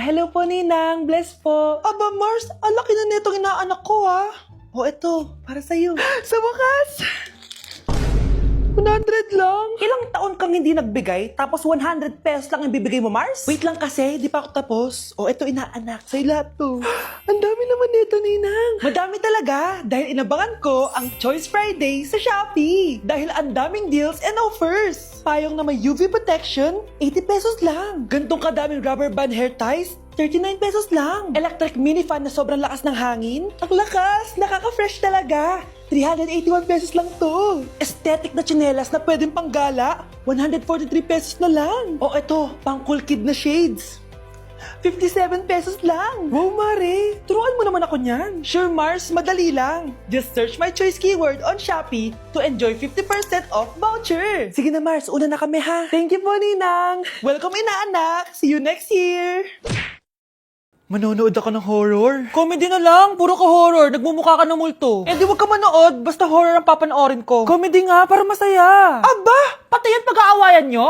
hello po Ninang. Bless po. Aba Mars, ang laki na netong inaanak ko ha. O eto, para sa'yo. Sa wakas! 100 lang. Ilang taon kang hindi nagbigay, tapos 100 pesos lang ang bibigay mo, Mars? Wait lang kasi, di pa ako tapos. O eto inaanak, sa'yo lahat to. Ang dami naman nito, Ninang. Madami talaga, dahil inabangan ko ang Choice Friday sa Shopee. Dahil ang daming deals and offers. Payong na may UV protection, 80 pesos lang. Gantong kadaming rubber band hair ties, 39 pesos lang. Electric mini fan na sobrang lakas ng hangin. Ang lakas, nakaka-fresh talaga. 381 pesos lang to. Aesthetic na tsinelas na pwedeng panggala, 143 pesos na lang. O eto, pang cool kid na shades. 57 pesos lang. Wow, Mare. Turuan mo naman ako niyan. Sure, Mars. Madali lang. Just search my choice keyword on Shopee to enjoy 50% off voucher. Sige na, Mars. Una na kami, ha? Thank you po, Ninang. Welcome, inaanak. See you next year. Manonood ako ng horror. Comedy na lang, puro ka horror, nagmumukha ka ng multo. Eh di wag ka manood, basta horror ang papanoorin ko. Comedy nga, para masaya. Aba, pati yan pag-aawayan nyo?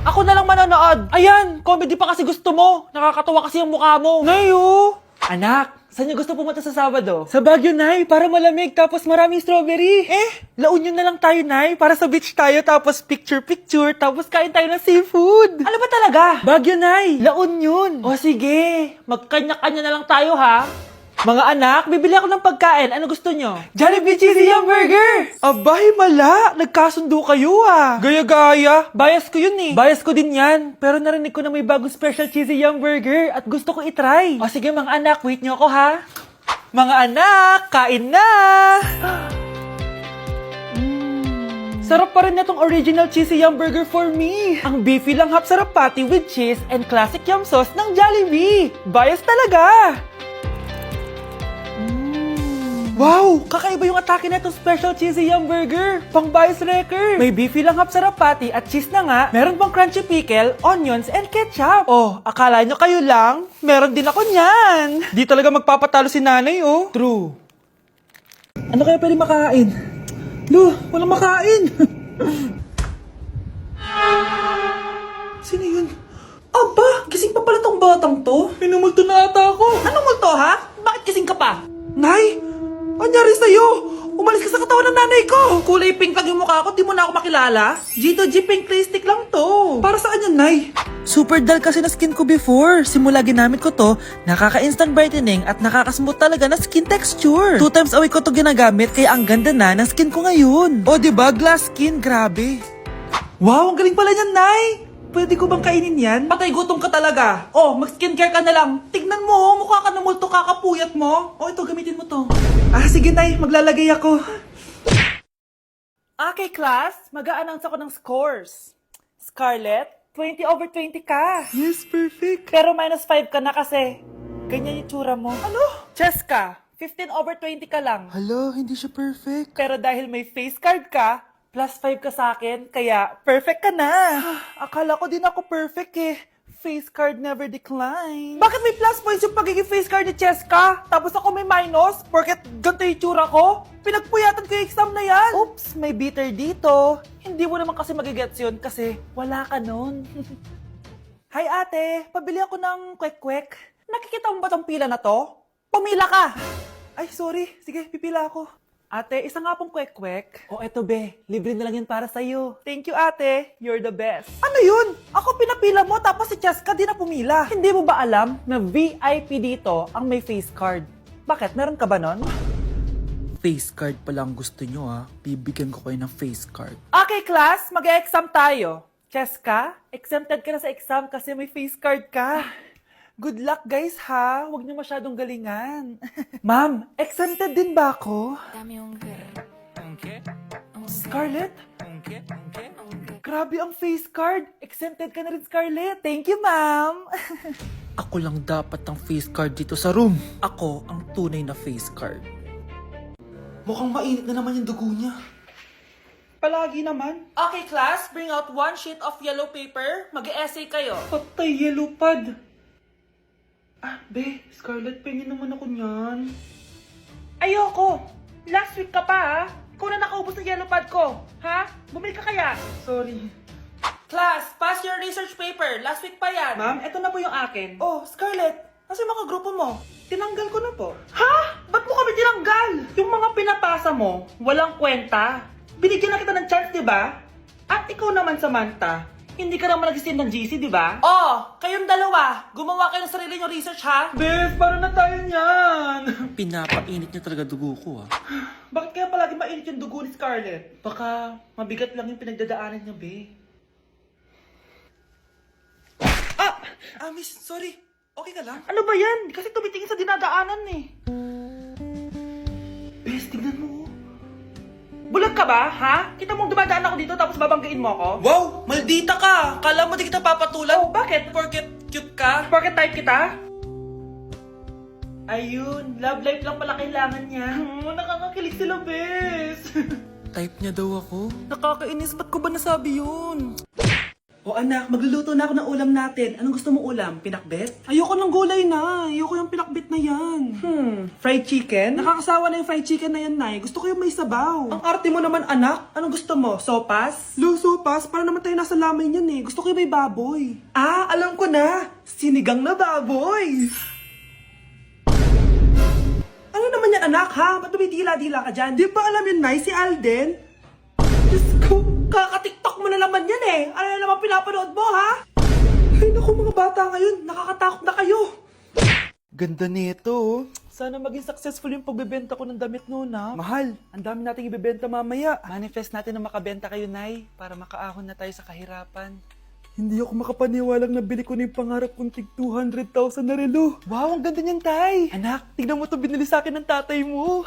Ako na lang manonood. Ayan, comedy pa kasi gusto mo. Nakakatawa kasi yung mukha mo. Nayo! Anak, saan niyo gusto pumunta sa Sabado? Sa Baguio, Nay, para malamig tapos maraming strawberry. La Union na lang tayo, Nay, para sa beach tayo tapos picture-picture tapos kain tayo ng seafood. Ano ba talaga? Baguio, Nay, La Union. O sige, magkanya-kanya na lang tayo, ha? Mga anak, bibili ako ng pagkain. Ano gusto nyo? Jollibee Cheesy Yum Burger! Abay, mala! Nagkasundo kayo ah! Gaya-gaya! Bias ko yun eh! Bias ko din yan! Pero narinig ko na may bagong special Cheesy Yum Burger at gusto ko itry. O sige mga anak, wait nyo ako ha! Mga anak, kain na! Sarap pa rin na tong original Cheesy Yum Burger for me! Ang beefy lang hap sarap patty with cheese and classic yum sauce ng Jollibee! Bias talaga! Wow! Kakaiba yung atake na itong special cheesy yum burger. Pang bias wrecker. May beefy lang hap sarap patty at cheese na nga. Meron pang crunchy pickle, onions, and ketchup. Oh, akala nyo kayo lang? Meron din ako niyan. Di talaga magpapatalo si nanay, oh. True. Ano kaya pwede makain? Lo, walang makain. Sino yun? Aba, gising pa pala tong batang to. Minumulto na ata ako. Anong multo, ha? Bakit gising ka pa? Nay! Anyari sa'yo? Umalis ka sa katawan ng nanay ko! Kulay pink lang yung mukha ko, di mo na ako makilala? G2G pink lipstick lang to. Para saan yan, Nay? Super dull kasi na skin ko before. Simula ginamit ko to, nakaka-instant brightening at nakaka-smooth talaga na skin texture. 2 times a week ko to ginagamit kaya ang ganda na ng skin ko ngayon. O diba, glass skin, grabe. Wow, ang galing pala niyan, Nay! Pwede ko bang kainin yan? Patay gutom ka talaga. Oh, mag-skincare ka na lang. Tignan mo, mukha ka na multo kakapuyat mo. Oh, ito, gamitin mo to. Sige, Nay. Maglalagay ako. Okay, class. Mag-a-announce ako ng scores. Scarlett, 20/20 ka. Yes, perfect. Pero -5 ka na kasi. Ganyan yung tsura mo. Ano? Cheska, 15/20 ka lang. Hala, hindi siya perfect. Pero dahil may face card ka, +5 ka sa akin, kaya perfect ka na. Akala ko din ako perfect eh. Face card never decline. Bakit may plus points yung pagiging face card ni Cheska? Tapos ako may minus? Porket ganito yung tsura ko? Pinagpuyatan ko yung exam na yan. Oops, may bitter dito. Hindi mo naman kasi magigets yun kasi wala ka nun. Hi ate, pabili ako ng kwek-kwek. Nakikita mo ba tong pila na to? Pumila ka! Ay, sorry. Sige, pipila ako. Ate, isa nga pong kwek-kwek. O eto be, libre na lang yun para sa'yo. Thank you ate, you're the best. Ano yun? Ako pinapila mo tapos si Cheska di na pumila. Hindi mo ba alam na VIP dito ang may face card? Bakit? Meron ka ba nun? Face card pala ang gusto nyo ha. Bibigyan ko kayo ng face card. Okay class, mag-e-exam tayo. Cheska, exempted ka na sa exam kasi may face card ka. Good luck guys ha, huwag niyo masyadong galingan. Ma'am, exempted din ba ako? Scarlett? Grabe ang face card. Exempted ka na rin, Scarlett. Thank you, ma'am. Ako lang dapat ang face card dito sa room. Ako ang tunay na face card. Mukhang mainit na naman yung dugo niya. Palagi naman. Okay, class. Bring out 1 sheet of yellow paper. Mag-e-essay kayo. Patay, yellow pad. Be, Scarlett, pengin naman ako niyan. Ayoko! Last week ka pa, ha? Ikaw na nakaubos ng yellow pad ko, ha? Bumili ka kaya? Sorry. Class, pass your research paper. Last week pa yan. Ma'am, eto na po yung akin. Oh, Scarlett, nasa yung mga grupo mo? Tinanggal ko na po. Ha? Ba't mo kami tinanggal? Yung mga pinapasa mo, walang kwenta. Binigyan na kita ng chance, di ba? At ikaw naman, Samantha, hindi ka naman nag-send ng GC, di ba? Oh, kayong dalawa, gumawa kayo ng sarili nyo research, ha? Bes, paano na tayo niyan? Pinapainit niya talaga dugo ko, ah. Bakit kaya palagi mainit yung dugo ni Scarlett? Baka mabigat lang yung pinagdadaanan niya, be. Miss, sorry. Okay ka lang? Ano ba yan? Kasi tumitingin sa dinadaanan eh. Bes, tignan mo. Bulag ka ba, ha? Kita mong dumadaan ako dito tapos babanggain mo ako? Wow! Maldita ka! Kala mo di kita papatulan? Oh, bakit? Porket cute ka? Porket type kita? Ayun, love life lang pala kailangan niya. Nakakakilig sila, bes. Type niya daw ako. Nakakainis, ba't ko ba nasabi yun? O anak, magluluto na ako ng ulam natin. Anong gusto mong ulam? Pinakbet? Ayoko ng gulay na. Ayoko yung pinakbet na yan. Fried chicken? Nakakasawa na yung fried chicken na yan, Nay. Gusto ko yung may sabaw. Ang arte mo naman, anak. Anong gusto mo? Sopas? Sopas? Para naman tayo nasa lamay niyan eh. Gusto ko yung may baboy. Ah, alam ko na. Sinigang na baboy. Ano naman yan, anak, ha? Ba't tumitila-dila ka dyan? Di ba alam yun, Nay? Si Alden? Diyos ko, kaka-tiktok mo na naman yan eh. Ano na naman pinapanood mo, ha? Ay naku, mga bata ngayon, nakakatakot na kayo. Ganda nito, oh. Sana maging successful yung pagbebenta ko ng damit noon, ha? Mahal, ang dami nating ibebenta mamaya. Manifest natin na makabenta kayo, Nay, para makaahon na tayo sa kahirapan. Hindi ako makapaniwalang nabili ko na yung pangarap kong tig 200,000 na relo. Wow, ang ganda niyan, Tay. Anak, tignan mo to binili sa akin ng tatay mo.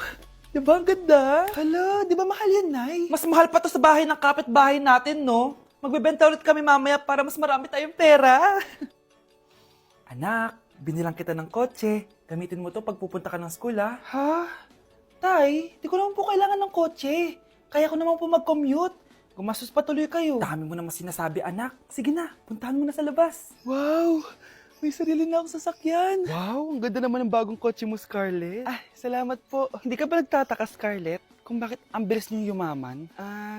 Diba ang ganda? Hala, di ba mahal yan, Nay? Mas mahal pa to sa bahay ng kapitbahay natin, no? Magbebenta ulit kami mamaya para mas marami tayong pera. Anak, binilang kita ng kotse. Gamitin mo to pag pupunta ka ng school, ha? Ha? Tay, di ko naman po kailangan ng kotse. Kaya ko naman po mag-commute. Gumastos pa tuloy kayo. Dami mo naman sinasabi, anak. Sige na, puntahan mo na sa labas. Wow! May sarili na akong sasakyan. Wow, ang ganda naman ng bagong kotse mo, Scarlett. Ay, salamat po. Hindi ka ba nagtataka, Scarlett, kung bakit ang bilis niyong yumaman?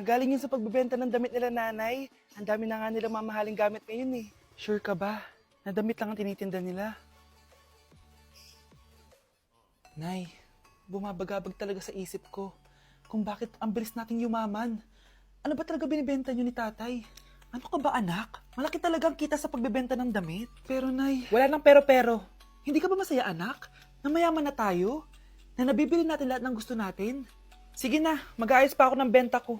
Galing yun sa pagbebenta ng damit nila, nanay. Ang dami na nga nila mamahaling gamit ngayon eh. Sure ka ba? Na damit lang ang tinitinda nila? Nay, bumabagabag talaga sa isip ko kung bakit ang bilis nating yumaman. Ano ba talaga binibenta niyo ni tatay? Ano ka ba, anak? Malaki talagang kita sa pagbebenta ng damit. Pero, Nay, wala nang pero-pero. Hindi ka ba masaya, anak? Na mayaman na tayo? Na nabibili natin lahat ng gusto natin? Sige na, mag-aayos pa ako ng benta ko.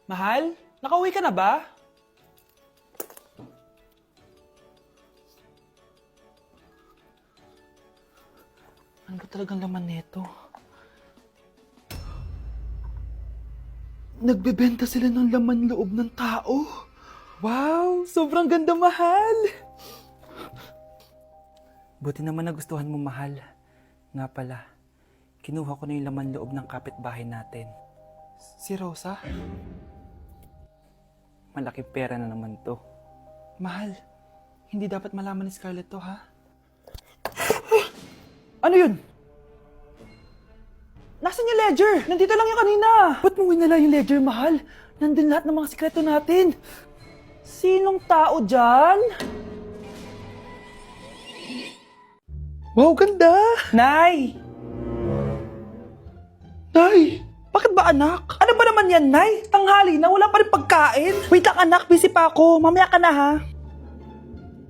Mahal, nakauwi ka na ba? Ano ba talagang laman neto? Nagbebenta sila ng laman loob ng tao. Wow, sobrang ganda, mahal. Buti naman nagustuhan mo, mahal. Nga pala, kinuha ko na yung laman loob ng kapitbahay natin. Si Rosa? Malaking pera na naman to. Mahal, hindi dapat malaman ni Scarlett to, ha? Ano yun? Nasaan yung ledger? Nandito lang yung kanina. Ba't mo winala yung ledger, mahal? Nandun lahat ng mga sikreto natin. Sinong tao dyan? Wow, ganda! Nay! Nay! Bakit ba, anak? Ano ba naman yan, Nay? Tanghali na, wala pa rin pagkain. Wait lang, anak. Busy pa ako. Mamaya ka na, ha?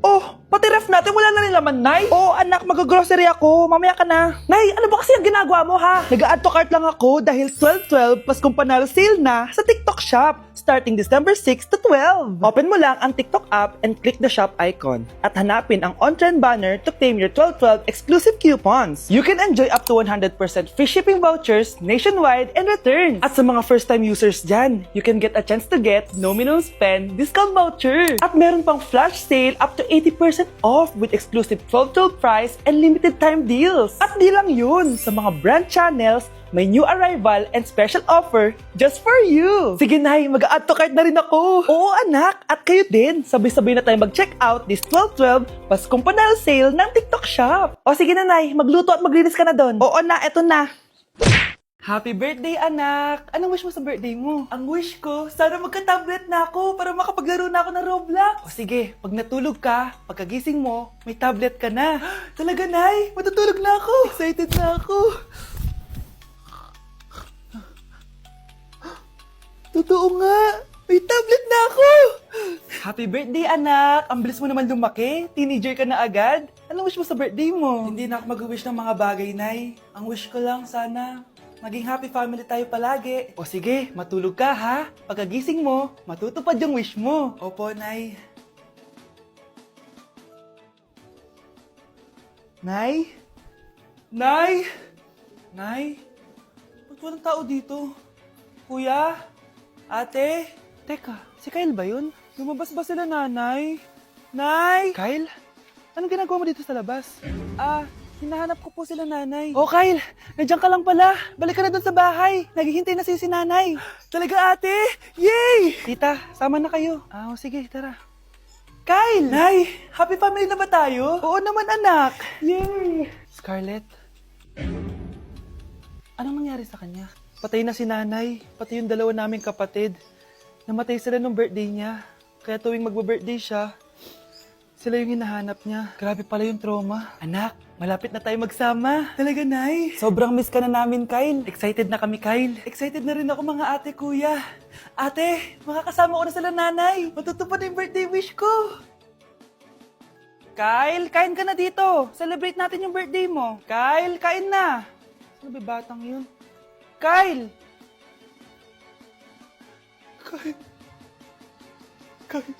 Oh, pati ref natin, wala na rin laman, Nay. Oh, anak, mag-grocery ako. Mamaya ka na. Nay, ano ba kasi ang ginagawa mo, ha? Nag-add to cart lang ako dahil 12/12 Paskong Panalo sale na sa TikTok Shop starting December 6 to 12. Open mo lang ang TikTok app and click the shop icon at hanapin ang on-trend banner to claim your 12/12 exclusive coupons. You can enjoy up to 100% free shipping vouchers nationwide and returns. At sa mga first-time users dyan, you can get a chance to get no minimum spend discount voucher. At meron pang flash sale up to 80% off with exclusive 12/12 price and limited time deals. At di lang yun, sa mga brand channels, may new arrival and special offer just for you. Sige, Nay, mag-add to cart na rin ako. Oo, anak, at kayo din. Sabay-sabay na tayo mag-check out this 12/12 Paskong Panalo sale ng TikTok Shop. O sige na, Nay, magluto at maglinis ka na doon. Oo na, eto na. Happy birthday, anak! Anong wish mo sa birthday mo? Ang wish ko, sana magka-tablet na ako para makapaglaro na ako ng Roblox. O sige, pag natulog ka, pagkagising mo, may tablet ka na. Talaga, Nay? Matutulog na ako. Excited na ako. Totoo nga! May tablet na ako! Happy birthday, anak! Ang bilis mo naman lumaki. Teenager ka na agad. Anong wish mo sa birthday mo? Hindi na ako mag-wish ng mga bagay, Nay. Ang wish ko lang sana, maging happy family tayo palagi. O sige, matulog ka ha. Pagkagising mo, matutupad yung wish mo. Opo, Nay. Nay? Nay? Nay? Ba't walang tao dito? Kuya? Ate? Teka, si Kyle ba yun? Lumabas ba sila, nanay? Nay! Kyle? Anong ginagawa mo dito sa labas? Hinahanap ko po sila, nanay. Oh, Kyle! Nandiyan ka lang pala. Balik ka na doon sa bahay. Naghihintay na si nanay. Talaga, ate? Yay! Tita, sama na kayo. Sige, tara. Kyle! Nay, happy family na ba tayo? Oo naman, anak. Yay! Scarlett? Anong nangyari sa kanya? Patay na si nanay, pati yung dalawa naming kapatid. Namatay sila nung birthday niya. Kaya tuwing magbe-birthday siya, sila yung hinahanap niya. Grabe pala yung trauma. Anak, malapit na tayo magsama. Talaga, Nay. Sobrang miss ka na namin, Kyle. Excited na kami, Kyle. Excited na rin ako, mga ate, kuya. Ate, makakasama ko na sila, nanay. Matutupad na yung birthday wish ko. Kyle, kain ka na dito. Celebrate natin yung birthday mo. Kyle, kain na. Sino ba batang yun? Kyle! Kyle!